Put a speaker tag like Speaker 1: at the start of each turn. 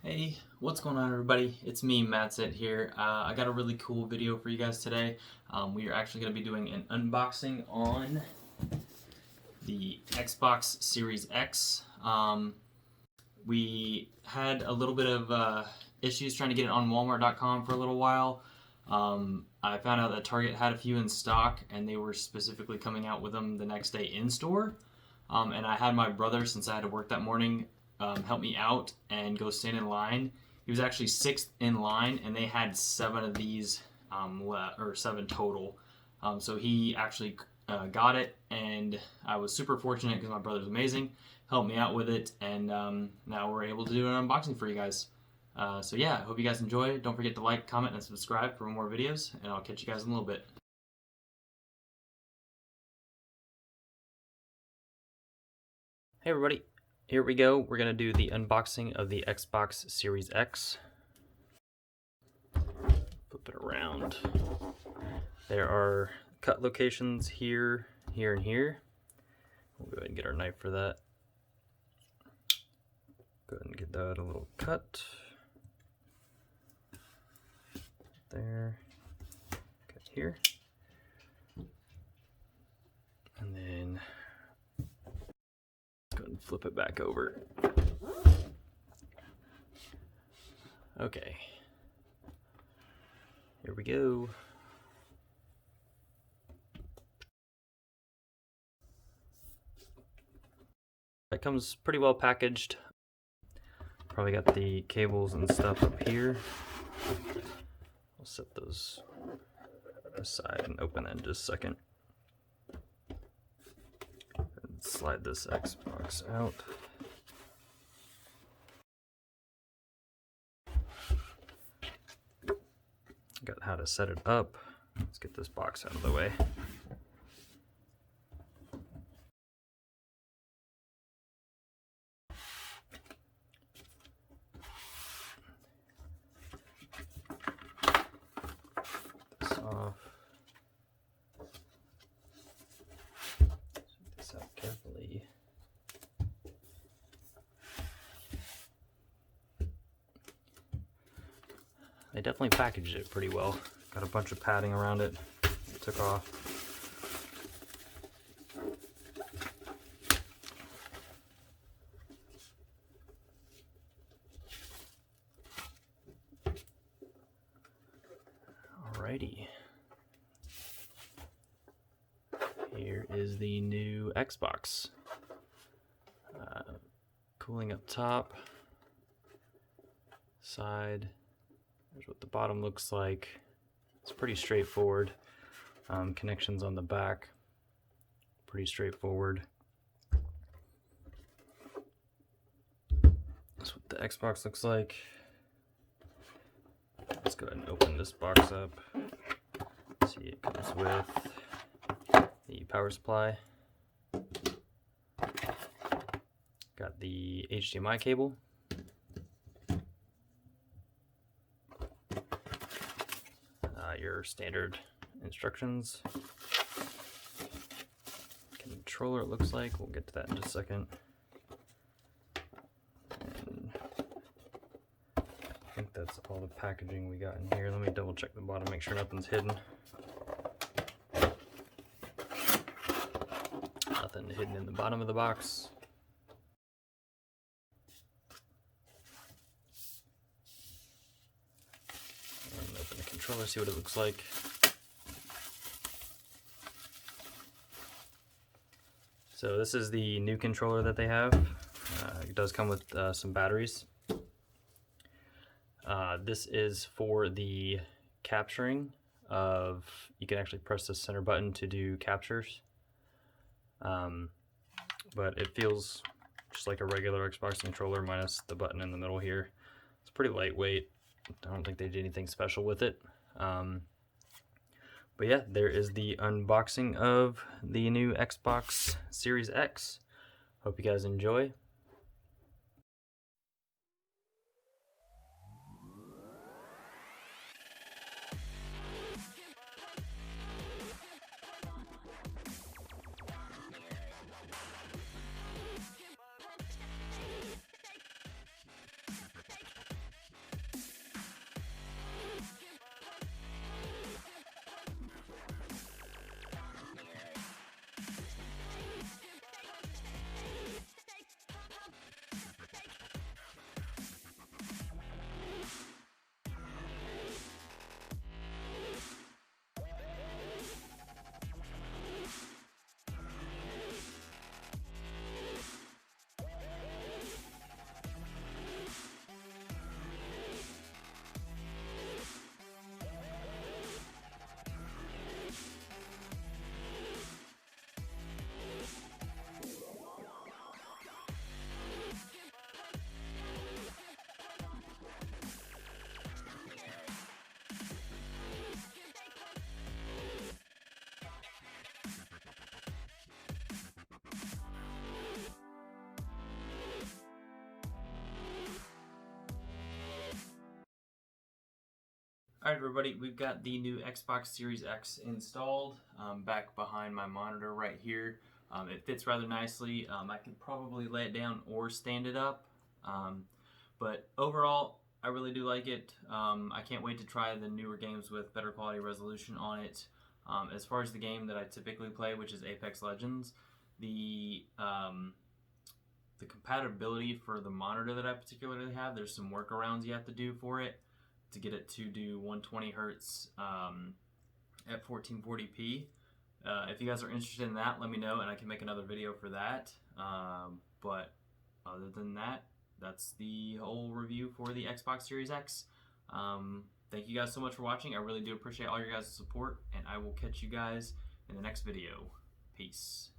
Speaker 1: Hey, what's going on everybody? It's me, Mattsit here. I got a really cool video for you guys today. We are actually going to be doing an unboxing on the Xbox Series X. We had a little bit of issues trying to get it on Walmart.com for a little while. I found out that Target had a few in stock and they were specifically coming out with them the next day in store. And I had my brother, since I had to work that morning, help me out and go stand in line. He was actually sixth in line, and they had 7 of these, or 7 total. So he actually got it, and I was super fortunate because my brother's amazing, helped me out with it, and now we're able to do an unboxing for you guys. So yeah, I hope you guys enjoy. Don't forget to like, comment, and subscribe for more videos, and I'll catch you guys in a little bit. Hey everybody, here we go. We're going to do the unboxing of the Xbox Series X. Flip it around. There are cut locations here, here, and here. We'll go ahead and get our knife for that. Go ahead and get that a little cut. There. Cut here. And then let's go ahead and flip it back over. Okay. Here we go. It comes pretty well packaged. Probably got the cables and stuff up here. I'll set those aside and open that in just a second. And slide this Xbox out. Got how to set it up. Let's get this box out of the way. This off. Set this out carefully. They definitely packaged it pretty well. Got a bunch of padding around it. Took off. Alrighty. Here is the new Xbox. Cooling up top. Side. Here's what the bottom looks like. It's pretty straightforward. Connections on the back. Pretty straightforward. That's what the Xbox looks like. Let's go ahead and open this box up. See, it comes with the power supply. Got the HDMI cable. Your standard instructions. Controller, it looks like. We'll get to that in just a second. And I think that's all the packaging we got in here. Let me double check the bottom, make sure nothing's hidden. Nothing hidden in the bottom of the box. Controller, see what it looks like. So this is the new controller that they have. It does come with some batteries. This is for the capturing of, you can actually press the center button to do captures. But it feels just like a regular Xbox controller minus the button in the middle here. It's pretty lightweight. I don't think they did anything special with it. But yeah, there is the unboxing of the new Xbox Series X. Hope you guys enjoy. Alright everybody, we've got the new Xbox Series X installed, back behind my monitor right here. It fits rather nicely. I can probably lay it down or stand it up, but overall I really do like it. I can't wait to try the newer games with better quality resolution on it. As far as the game that I typically play, which is Apex Legends, the compatibility for the monitor that I particularly have, there's some workarounds you have to do for it to get it to do 120 hertz at 1440p. If you guys are interested in that, let me know and I can make another video for that. But other than that, that's the whole review for the Xbox Series X. Thank you guys so much for watching. I really do appreciate all your guys' support, and I will catch you guys in the next video. Peace.